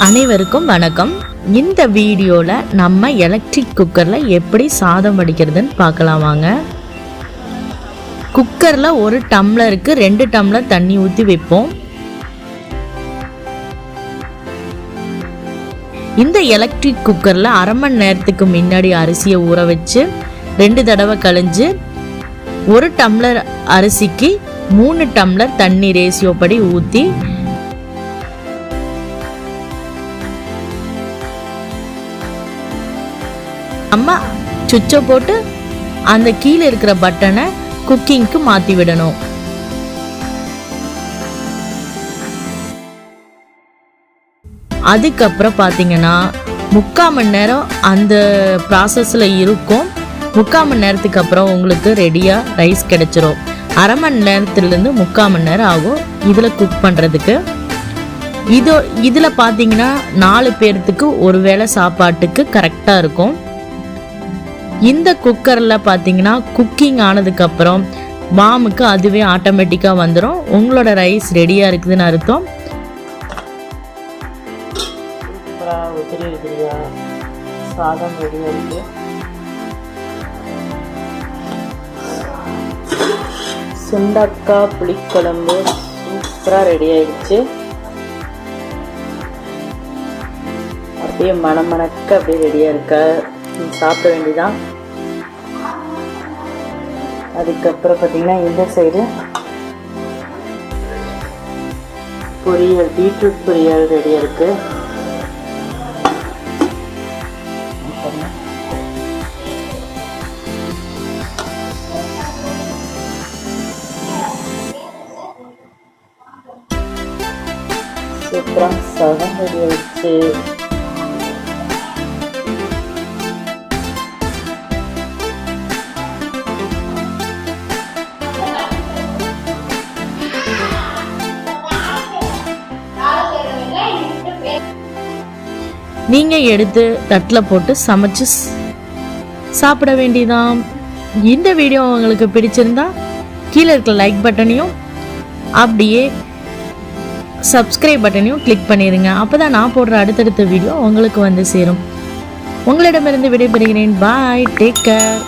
அனைவருக்கும் வணக்கம். இந்த வீடியோவில் நம்ம எலக்ட்ரிக் குக்கரில் எப்படி சாதம் வடிக்கிறதுன்னு பார்க்கலாம் வாங்க. குக்கரில் ஒரு டம்ளருக்கு 2 டம்ளர் தண்ணி ஊற்றி வைப்போம். இந்த எலக்ட்ரிக் குக்கரில் அரை மணி நேரத்துக்கு முன்னாடி அரிசியை ஊற வச்சு 2 தடவை கழிஞ்சு 1 டம்ளர் அரிசிக்கு 3 டம்ளர் தண்ணி ரேஷியோ படி ஊற்றி நம்ம சுவிட்சை போட்டு அந்த கீழே இருக்கிற பட்டனை குக்கிங்க்கு மாற்றி விடணும். அதுக்கப்புறம் பார்த்தீங்கன்னா 3/4 மணி நேரம் அந்த ப்ராசஸில் இருக்கும். 3/4 மணி நேரத்துக்கு அப்புறம் உங்களுக்கு ரெடியாக ரைஸ் கிடைச்சிரும். அரை மணி நேரத்துலேருந்து 3/4 மணி நேரம் ஆகும் இதில் குக் பண்ணுறதுக்கு. இதில் பார்த்தீங்கன்னா 4 பேர்த்துக்கு ஒரு வேளை சாப்பாட்டுக்கு கரெக்டாக இருக்கும். இந்த குக்கரில் பார்த்தீங்கன்னா குக்கிங் ஆனதுக்கப்புறம் பாமுக்கு அதுவே ஆட்டோமேட்டிக்காக வந்துடும். உங்களோட ரைஸ் ரெடியாக இருக்குதுன்னு அர்த்தம். சாதம் ரெடியாக இருக்குது. சுண்டக்காய் புளிக்குழம்பு சூப்பராக ரெடி ஆயிடுச்சு. அப்படியே மணக்க அப்படியே ரெடியாக இருக்க சாப்பிட வேண்டியதான். அதுக்கப்புறம் பார்த்தீங்கன்னா இந்த சைடு பொரியல், பீட்ரூட் பொரியல் ரெடியாக இருக்கு. சூப்பராக சாதம் ரெடி ஆயிடுச்சு. நீங்கள் எடுத்து தட்டில் போட்டு சமைச்சு சாப்பிட வேண்டியதான். இந்த வீடியோ உங்களுக்கு பிடிச்சிருந்தா கீழே இருக்க லைக் பட்டனையும் அப்படியே சப்ஸ்கிரைப் பட்டனையும் கிளிக் பண்ணிடுங்க. அப்போ தான் நான் போடுற அடுத்தடுத்த வீடியோ உங்களுக்கு வந்து சேரும். உங்களிடமிருந்து விடைபெறுகிறேன். பாய், டேக் கேர்.